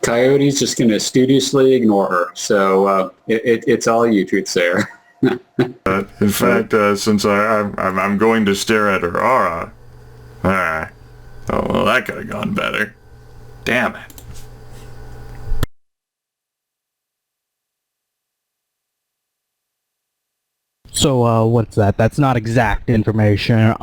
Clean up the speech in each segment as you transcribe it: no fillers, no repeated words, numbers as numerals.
Coyote's just going to studiously ignore her. So it's all you, Truthsayer. In fact, since I'm going to stare at her aura. Alright. Oh, well, that could have gone better. Damn it. So, what's that? That's not exact information.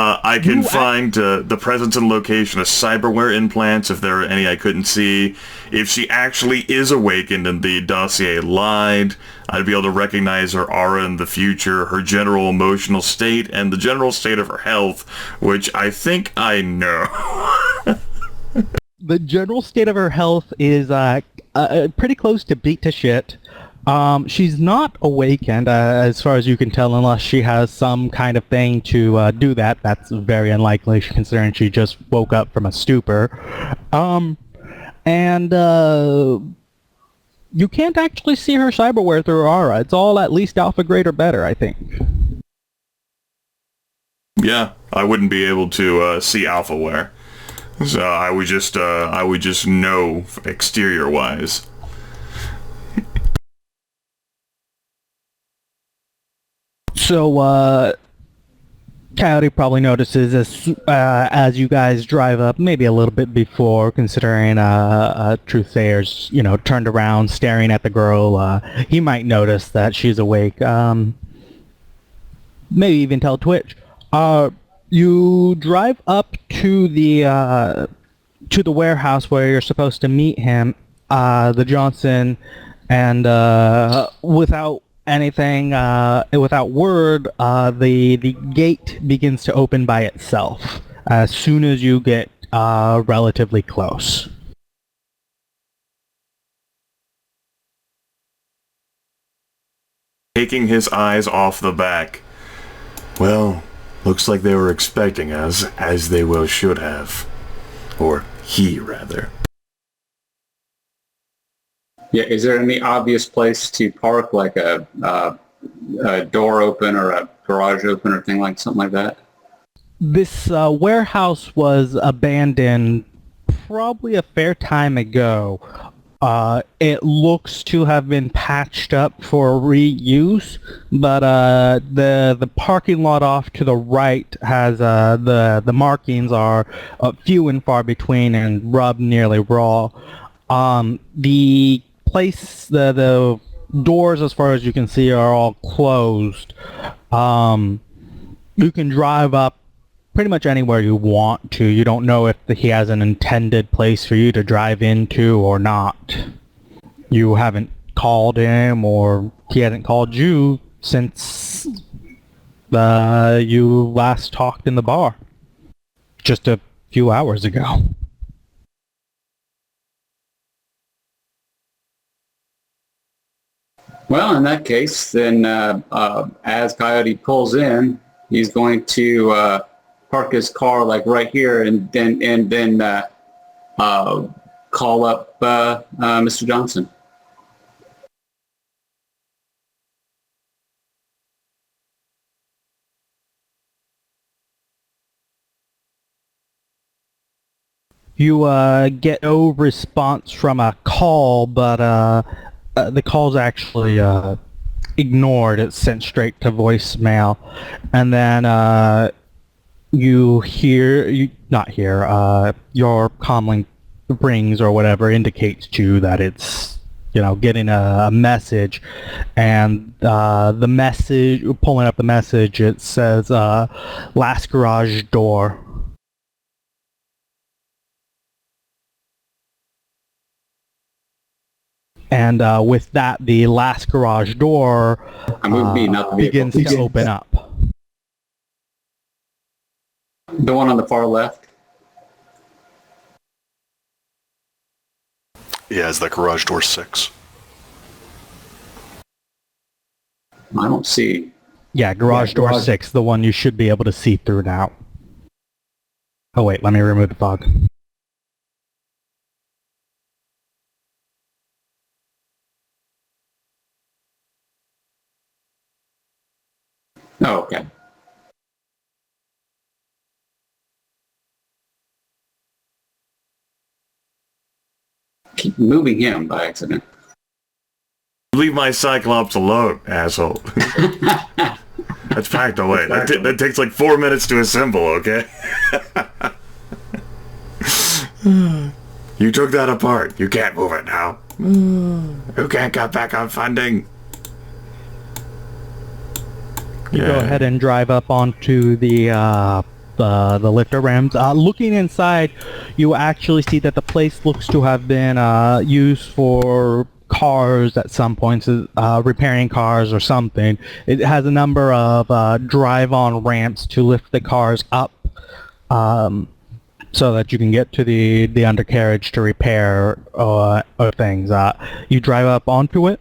I can find the presence and location of cyberware implants if there are any I couldn't see. If she actually is awakened and the dossier lied, I'd be able to recognize her aura in the future, her general emotional state, and the general state of her health, which I think I know. The general state of her health is pretty close to beat to shit. She's not awakened, as far as you can tell, unless she has some kind of thing to do that. That's very unlikely, considering she just woke up from a stupor. And you can't actually see her cyberware through her aura. It's all at least alpha grade or better, I think. Yeah, I wouldn't be able to see alphaware. So I would just know exterior-wise. So, Coyote probably notices as you guys drive up, maybe a little bit before, considering Truthsayer's, turned around, staring at the girl. He might notice that she's awake. Maybe even tell Twitch. You drive up to the warehouse where you're supposed to meet him, the Johnson, and without anything, without word, the gate begins to open by itself as soon as you get relatively close. Taking his eyes off the back. Well, looks like they were expecting us, as they well should have. Or he, rather. Yeah, is there any obvious place to park, like a door open or a garage open or something like that? This warehouse was abandoned probably a fair time ago. It looks to have been patched up for reuse, but the parking lot off to the right has the markings are few and far between and rubbed nearly raw. The place, the doors, as far as you can see, are all closed. You can drive up pretty much anywhere you want to. You don't know if he has an intended place for you to drive into or not. You haven't called him, or he hasn't called you since you last talked in the bar just a few hours ago. Well, in that case, then as Coyote pulls in, he's going to park his car right here, and then call up Mr. Johnson. You get no response from a call, but the call's actually ignored. It's sent straight to voicemail, and then your comlink rings or whatever indicates to you that it's getting a message, and the message, pulling up the message, it says last garage door. And with that, the last garage door begins to open up. The one on the far left? Yeah, is that garage door 6? I don't see. Yeah, garage door 6, the one you should be able to see through now. Oh wait, let me remove the fog. Oh, okay. keep moving him by accident. Leave my Cyclops alone, asshole. That's packed away. That takes like 4 minutes to assemble, okay? You took that apart. You can't move it now. Who can't cut back on funding? You go ahead and drive up onto the lifter rams. Looking inside, you actually see that the place looks to have been used for cars at some points, repairing cars or something. It has a number of drive-on ramps to lift the cars up so that you can get to the undercarriage to repair things. You drive up onto it.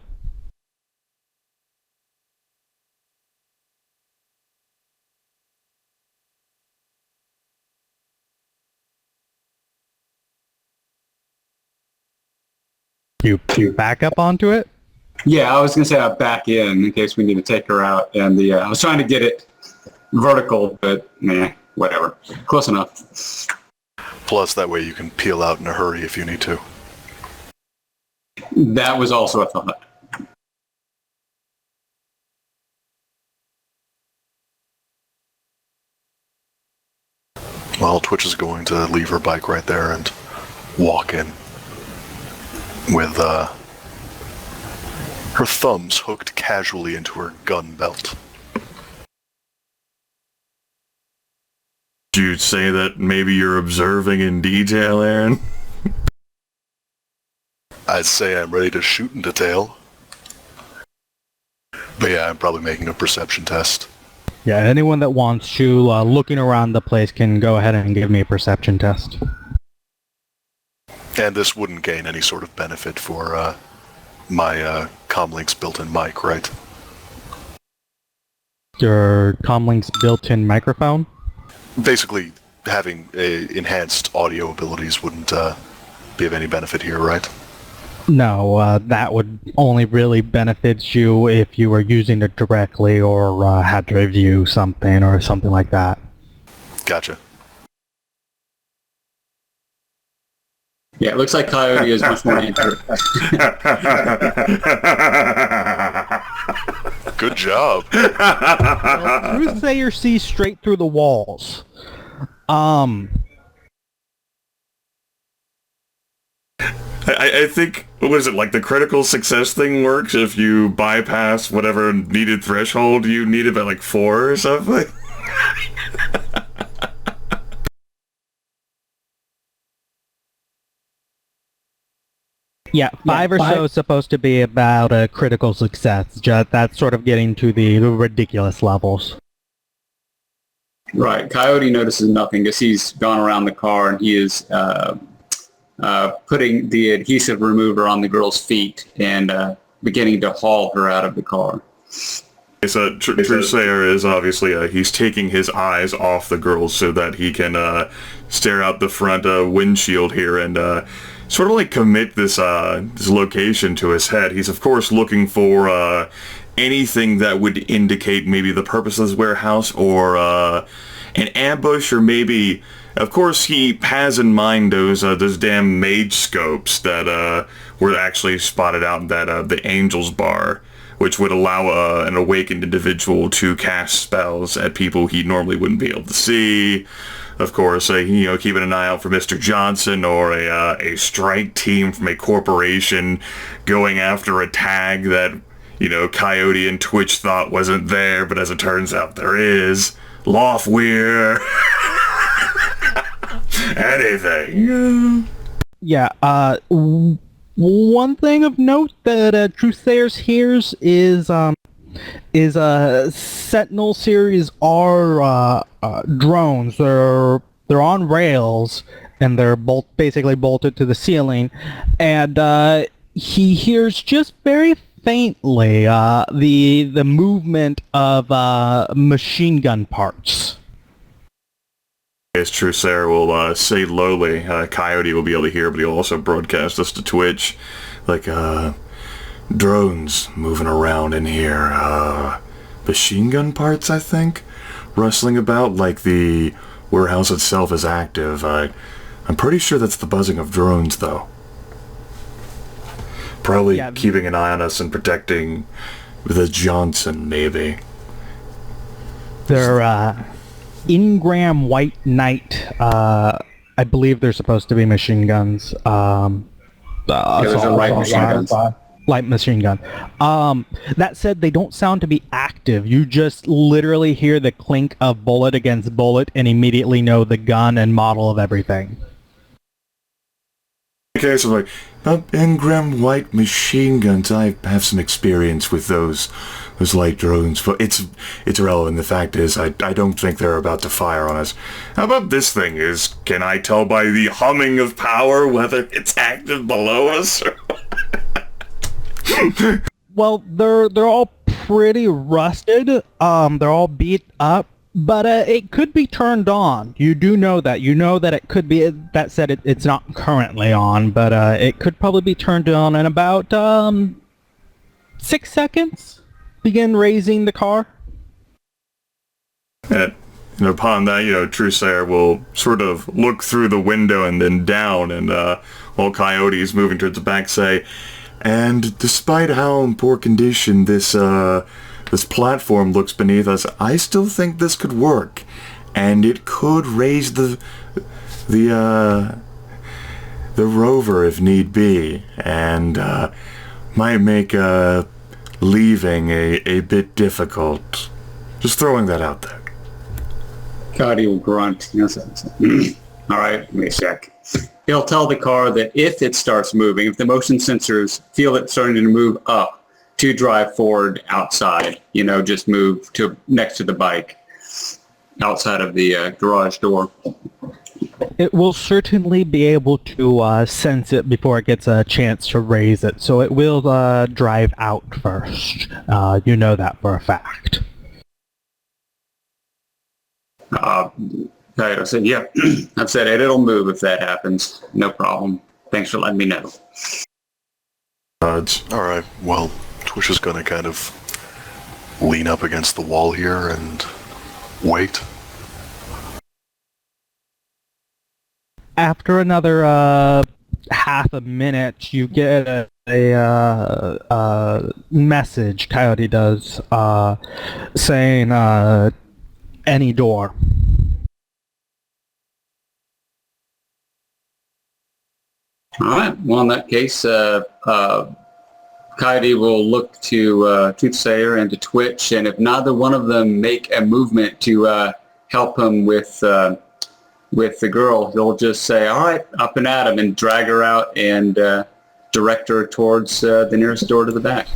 You back up onto it? Yeah, I was going to say I'll back in case we need to take her out. And I was trying to get it vertical, but whatever. Close enough. Plus, that way you can peel out in a hurry if you need to. That was also a thought. Well, Twitch is going to leave her bike right there and walk in with her thumbs hooked casually into her gun belt. Did you say that maybe you're observing in detail, Aaron? I'd say I'm ready to shoot in detail. But yeah, I'm probably making a perception test. Yeah, anyone that wants to, looking around the place, can go ahead and give me a perception test. And this wouldn't gain any sort of benefit for my Comlink's built-in mic, right? Your Comlink's built-in microphone? Basically, having enhanced audio abilities wouldn't be of any benefit here, right? No, that would only really benefit you if you were using it directly or had to review something or something like that. Gotcha. Yeah, it looks like Coyote is much more injured. Good job. Well, Truthsayer sees straight through the walls. I think, what is it, like the critical success thing works if you bypass whatever needed threshold you needed by like 4 or something? Yeah, 5 or so is supposed to be about a critical success. That's sort of getting to the ridiculous levels. Right. Coyote notices nothing because he's gone around the car and he is putting the adhesive remover on the girl's feet and beginning to haul her out of the car. So Truthsayer is obviously, he's taking his eyes off the girl so that he can stare out the front windshield here and sort of like commit this location to his head. He's of course looking for anything that would indicate maybe the purpose of this warehouse or an ambush, or maybe, of course, he has in mind those damn mage scopes that were actually spotted out in that the Angel's Bar, which would allow an awakened individual to cast spells at people he normally wouldn't be able to see. Of course, keeping an eye out for Mr. Johnson or a strike team from a corporation going after a tag that, Coyote and Twitch thought wasn't there, but as it turns out there is. Loftweir. Anything. Yeah, one thing of note that Truthsayers hears is Sentinel Series R drones. They're on rails and they're basically bolted to the ceiling, and he hears just very faintly the movement of machine gun parts. As Truthsayer will say lowly, Coyote will be able to hear, but he'll also broadcast this to Twitch, like drones moving around in here, machine gun parts, I think, rustling about like the warehouse itself is active. I'm pretty sure that's the buzzing of drones, though. Probably keeping an eye on us and protecting the Johnson, maybe. They're Ingram White Knight. I believe they're supposed to be machine guns. Those are light machine guns. Light machine gun. That said, they don't sound to be active. You just literally hear the clink of bullet against bullet and immediately know the gun and model of everything. Okay, so like, Ingram White machine guns. I have some experience with those light drones, but it's irrelevant. The fact is, I don't think they're about to fire on us. How about this thing? Can I tell by the humming of power whether it's active below us? Well, they're all pretty rusted. They're all beat up, but it could be turned on. You do know that. You know that it could be. That said, it's not currently on, but it could probably be turned on in about 6 seconds. Begin raising the car. And upon that, Truesayer will sort of look through the window and then down, and while Coyote is moving towards the back, say, and despite how in poor condition this platform looks beneath us, I still think this could work, and it could raise the rover if need be, and might make leaving a bit difficult. Just throwing that out there. Coyote will grunt. All right, give me a sec. He'll tell the car that if it starts moving, if the motion sensors feel it starting to move up, to drive forward outside. Just move to next to the bike, outside of the garage door. It will certainly be able to sense it before it gets a chance to raise it, so it will drive out first. You know that for a fact. I said, yeah, I've said it. It'll move if that happens. No problem. Thanks for letting me know. All right. Well, Twitch is going to kind of lean up against the wall here and wait. After another half a minute, you get a message, Coyote does, saying any door. All right. Well, in that case, Coyote will look to Truthsayer and to Twitch, and if neither one of them make a movement to help him with the girl, he'll just say, all right, up and at him, and drag her out and direct her towards the nearest door to the back.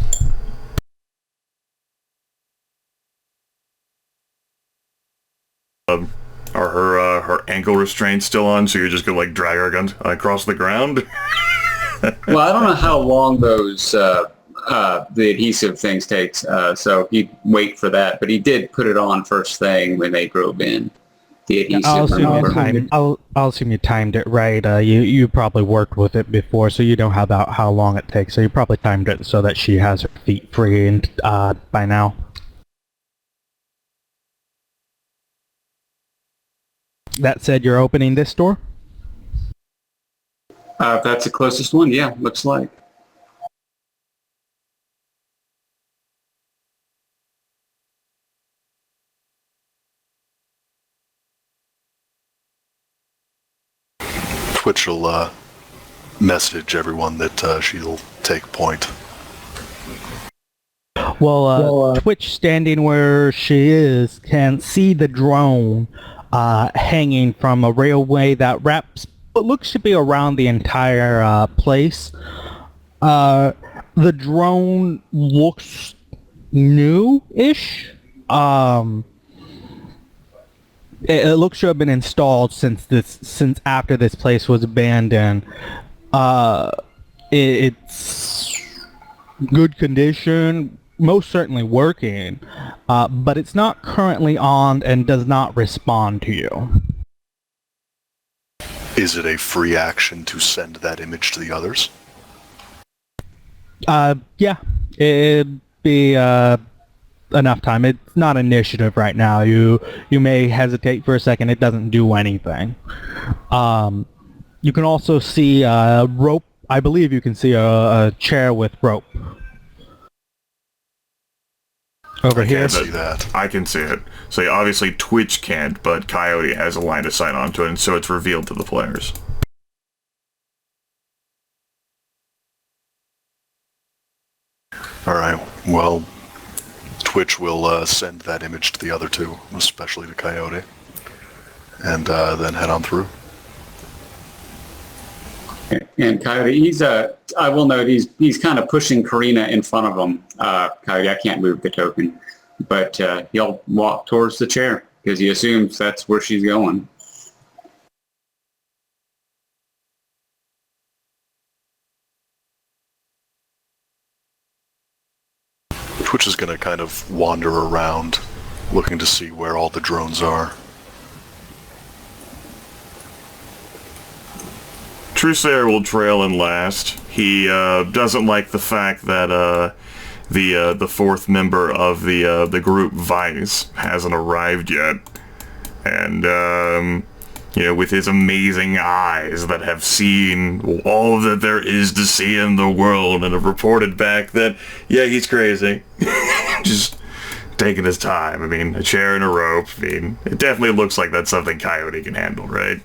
Are her ankle restraints still on, so you're just going to drag her across the ground? Well, I don't know how long those the adhesive things takes, so he'd wait for that, but he did put it on first thing when they drove in. The adhesive. I'll assume you timed it right. You probably worked with it before, so you know how long it takes. So you probably timed it so that she has her feet free and by now. That said, you're opening this door? If that's the closest one, yeah, looks like. Twitch will message everyone that she'll take point. Well, Twitch, standing where she is, can see the drone hanging from a railway that wraps what looks to be around the entire place. The drone looks new-ish. It looks to have been installed since after this place was abandoned. It's good condition, most certainly working, but it's not currently on and does not respond to you. Is it a free action to send that image to the others? Yeah, it'd be enough time. It's not initiative right now. You may hesitate for a second. It doesn't do anything. You can also see rope I believe you can see a chair with rope. Over I here. can't see that. I can see it. So yeah, obviously Twitch can't, but Coyote has a line of sight onto it, and so it's revealed to the players. Alright, well, Twitch will send that image to the other two, especially to Coyote, and then head on through. And Coyote, I will note, he's kind of pushing Karina in front of him. Coyote, I can't move the token, but he'll walk towards the chair because he assumes that's where she's going. Twitch is going to kind of wander around, looking to see where all the drones are. Truesayer will trail in last. He doesn't like the fact that the fourth member of the group, Vice, hasn't arrived yet, and with his amazing eyes that have seen all that there is to see in the world, and have reported back that he's crazy, just taking his time. I mean, a chair and a rope. I mean, it definitely looks like that's something Coyote can handle, right?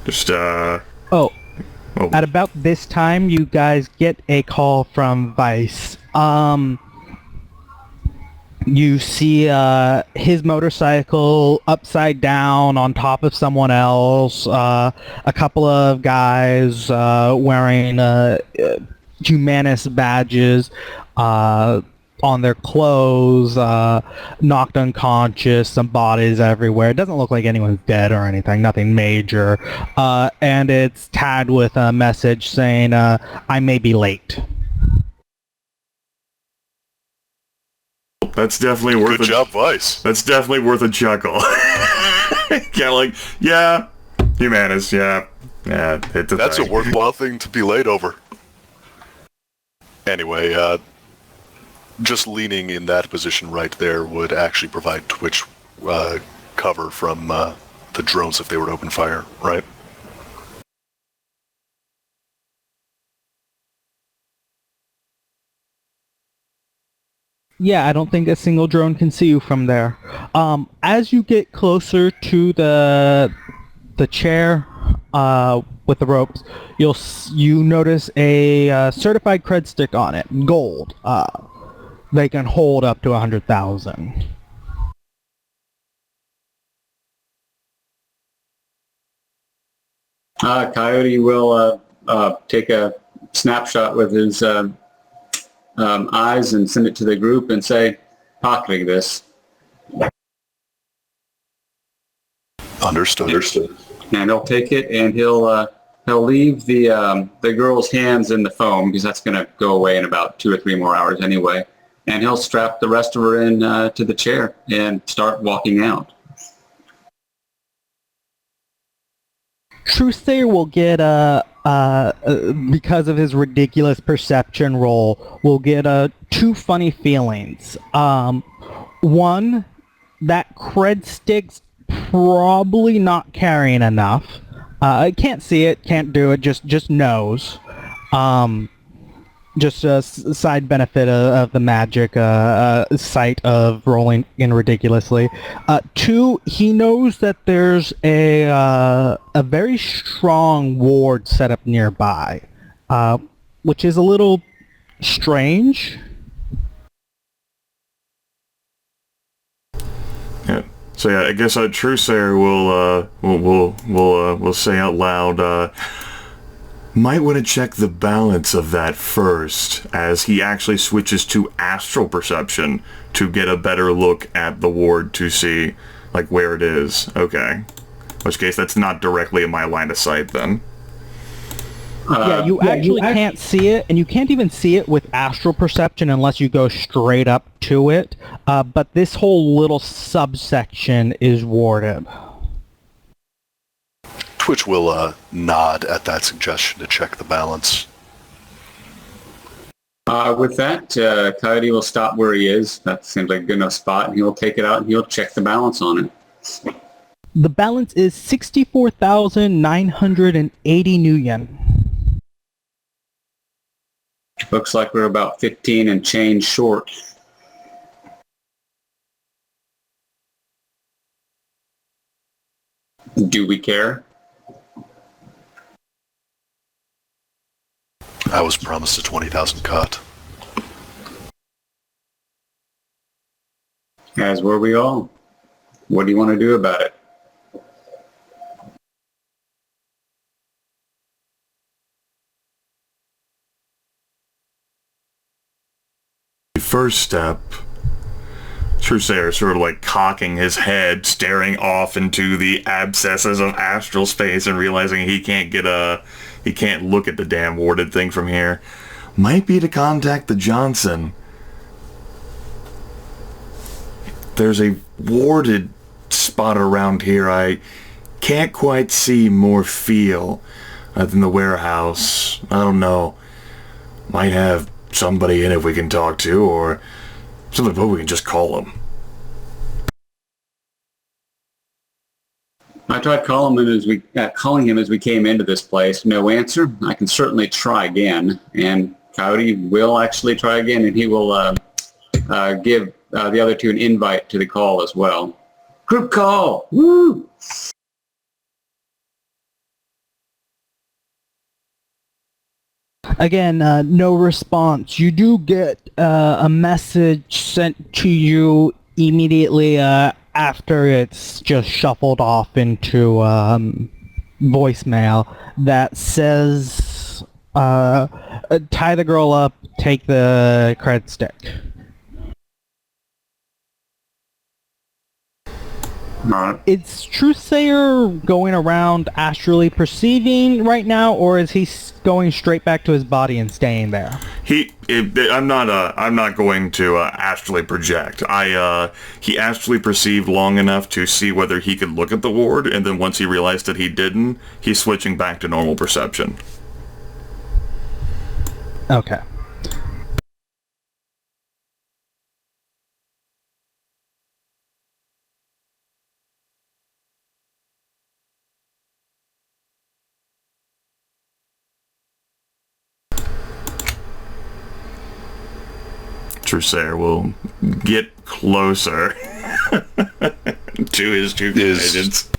Just At about this time, you guys get a call from Vice. You see his motorcycle upside down on top of someone else. A couple of guys wearing Humanist badges on their clothes, knocked unconscious, some bodies everywhere. It doesn't look like anyone's dead or anything, nothing major. And it's tagged with a message saying, I may be late. That's definitely worth Good job, Vice. That's definitely worth a chuckle. Kind of like, Humanist, That's a worthwhile thing to be late over. Anyway, just leaning in that position right there would actually provide Twitch cover from the drones if they were to open fire, right? Yeah, I don't think a single drone can see you from there. As you get closer to the chair with the ropes, you notice a certified cred stick on it, gold. They can hold up to 100,000. Coyote will take a snapshot with his eyes and send it to the group and say, pocketing this. Understood. And he'll take it and he'll leave the girl's hands in the foam because that's going to go away in about 2 or 3 more hours anyway. And he'll strap the rest of her in to the chair and start walking out. Truesayer will get because of his ridiculous perception roll, will get 2 funny feelings. One, that cred stick's probably not carrying enough. I can't see it, can't do it, just knows. Just a side benefit of the magic sight of rolling in ridiculously. 2, he knows that there's a very strong ward set up nearby, which is a little strange. Yeah. So I guess Truesayer will say out loud. Might want to check the balance of that first, as he actually switches to astral perception to get a better look at the ward to see, where it is. Okay. In which case, that's not directly in my line of sight, then. You can't see it, and you can't even see it with astral perception unless you go straight up to it. But this whole little subsection is warded. Twitch will nod at that suggestion to check the balance. With that, Coyote will stop where he is. That seems like a good enough spot, and he'll take it out and he'll check the balance on it. The balance is 64,980 new yen. Looks like we're about 15 and change short. Do we care? I was promised a 20,000 cut. As were we all. What do you want to do about it? First step, Trusair sort of like cocking his head, staring off into the abscesses of astral space and realizing he can't look at the damn warded thing from here. Might be to contact the Johnson. There's a warded spot around here. I can't quite see more feel than the warehouse. I don't know. Might have somebody in it we can talk to, or something, but we can just call him. I tried calling him as we came into this place. No answer. I can certainly try again, and Coyote will actually try again, and he will give the other two an invite to the call as well. Group call! Woo! Again, no response. You do get a message sent to you immediately after it's just shuffled off into voicemail that says, tie the girl up, take the cred stick. Is Trusair going around astrally perceiving right now, or is he going straight back to his body and staying there? I'm not going to astrally project. He astrally perceived long enough to see whether he could look at the ward, and then once he realized that he didn't, he's switching back to normal perception. Okay. Trusair will get closer to his two agents.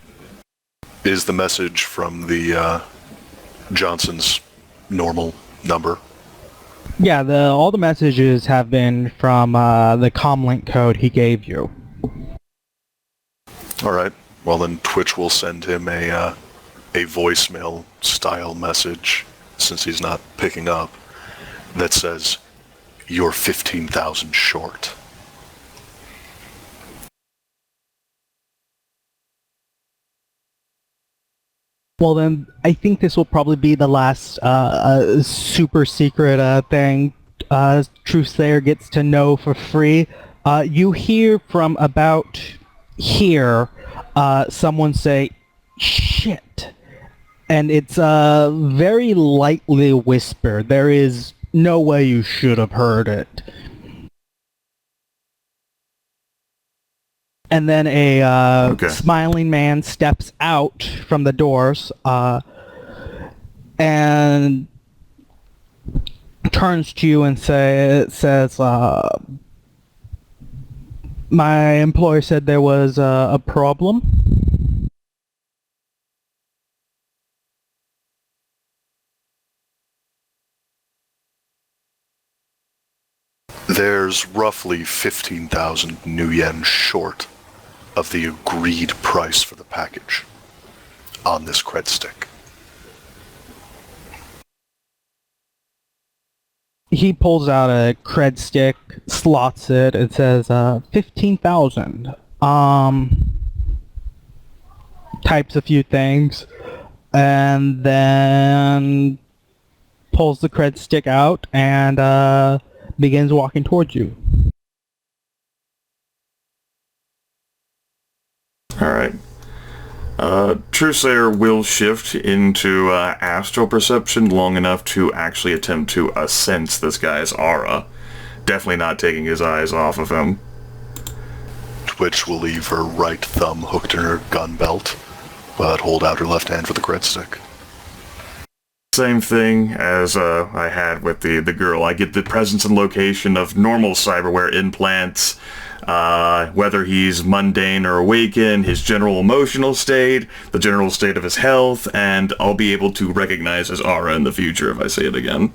Is the message from the Johnson's normal number? Yeah, all the messages have been from the comlink code he gave you. All right. Well, then Twitch will send him a voicemail style message, since he's not picking up, that says, "You're 15,000 short." Well then, I think this will probably be the last super secret thing Trusair gets to know for free. You hear from about here someone say, "Shit." And it's very lightly whispered. There is no way you should have heard it. And then a smiling man steps out from the doors and turns to you and says, "My employer said there was a problem." There's roughly 15,000 new yen short of the agreed price for the package on this cred stick. He pulls out a cred stick, slots it, and says, 15,000. Types a few things, and then pulls the cred stick out and begins walking towards you. Alright. Trusair will shift into astral perception long enough to actually attempt to sense this guy's aura. Definitely not taking his eyes off of him. Twitch will leave her right thumb hooked in her gun belt, but hold out her left hand for the cred stick. Same thing as I had with the girl. I get the presence and location of normal cyberware implants, whether he's mundane or awakened, his general emotional state, the general state of his health, and I'll be able to recognize his aura in the future if I say it again.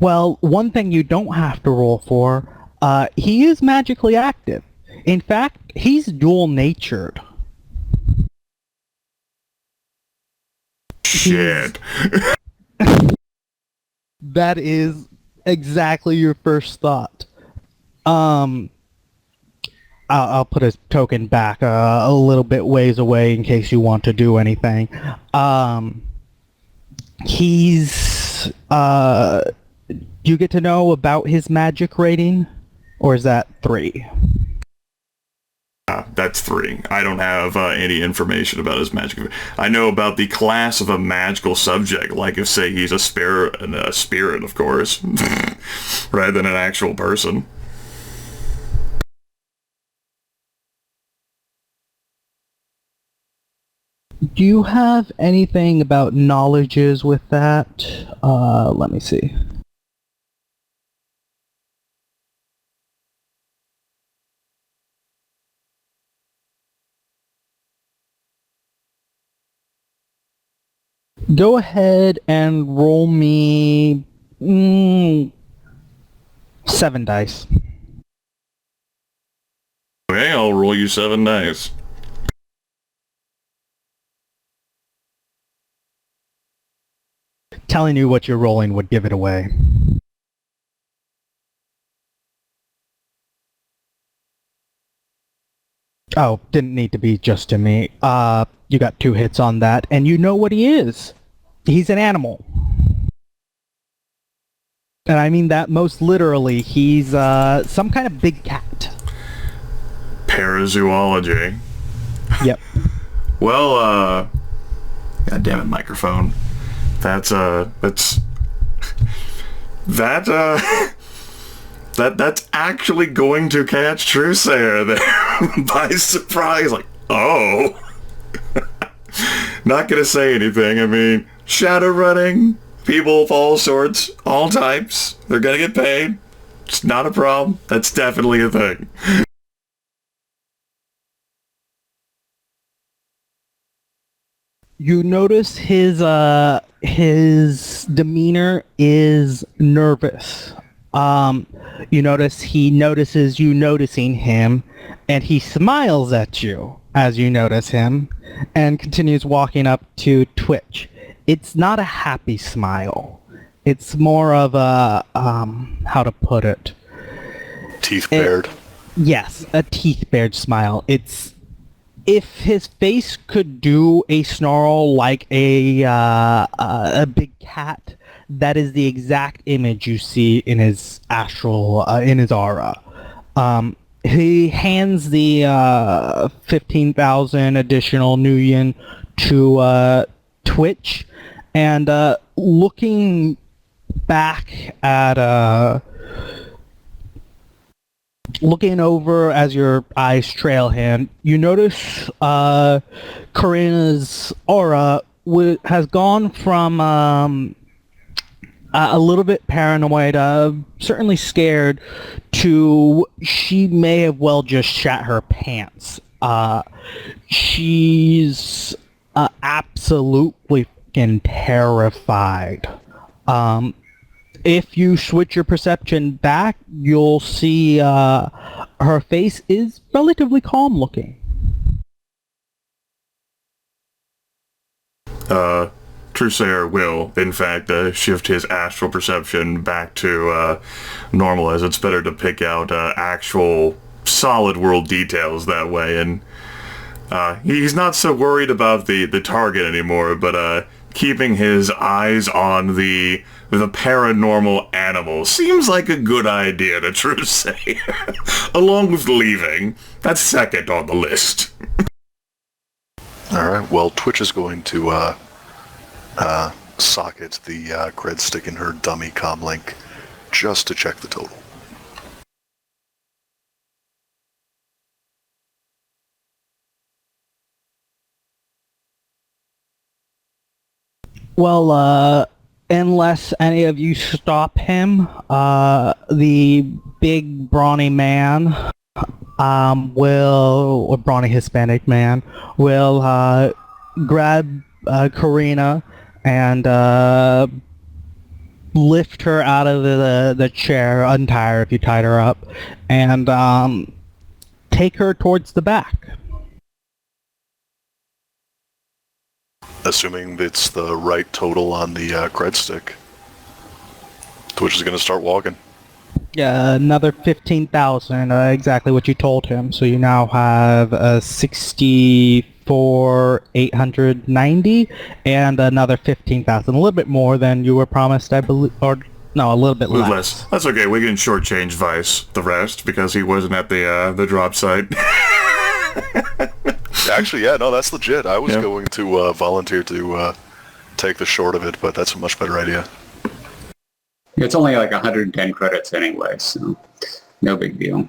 Well, one thing you don't have to roll for, he is magically active. In fact, he's dual-natured. Shit. That is exactly your first thought. I'll put a token back a little bit ways away in case you want to do anything. He's do you get to know about his magic rating, or is that 3? That's 3. I don't have any information about his magic. I know about the class of a magical subject, like if, say, he's a spirit, of course, rather than an actual person. Do you have anything about knowledges with that? Let me see. Go ahead and roll me 7 dice. Okay, I'll roll you 7 dice. Telling you what you're rolling would give it away. Oh, didn't need to be just to me. You got 2 hits on that, and you know what he is. He's an animal. And I mean that most literally. He's some kind of big cat. Parazoology. Yep. Well, God damn it, microphone. That's actually going to catch Truesayer there by surprise. Like, oh. Not gonna say anything. I mean, Shadowrunning, people of all sorts, all types, they're gonna get paid. It's not a problem. That's definitely a thing. You notice his demeanor is nervous. You notice he notices you noticing him, and he smiles at you as you notice him, and continues walking up to Twitch. It's not a happy smile. It's more of a, how to put it? Teeth bared. Yes, a teeth-bared smile. It's, if his face could do a snarl like a big cat, that is the exact image you see in his astral, in his aura. He hands the 15,000 additional Nuyen to Twitch, and looking back at looking over as your eyes trail him, you notice Karina's aura has gone from a little bit paranoid, certainly scared, to she may have well just shat her pants. She's absolutely fucking terrified. If you switch your perception back, you'll see her face is relatively calm looking. Truesayer will, in fact, shift his astral perception back to normal, as it's better to pick out actual solid world details that way, and he's not so worried about the target anymore, but keeping his eyes on the paranormal animal seems like a good idea to Truesayer, along with leaving. That's second on the list. Alright, well, Twitch is going to socket the cred stick in her dummy comlink just to check the total. Well, unless any of you stop him, the big brawny man or brawny Hispanic man will grab Karina and lift her out of the chair, untie her if you tied her up, and take her towards the back. Assuming it's the right total on the cred stick. Twitch is going to start walking. Yeah, another 15,000, exactly what you told him. So you now have 64,890 and another 15,000, a little bit more than you were promised, I believe, or no, a little bit less. That's okay. We can shortchange Vice the rest because he wasn't at the drop site. Actually, yeah, no, that's legit. I was going to volunteer to take the short of it, but that's a much better idea. It's only like 110 credits anyway, so no big deal.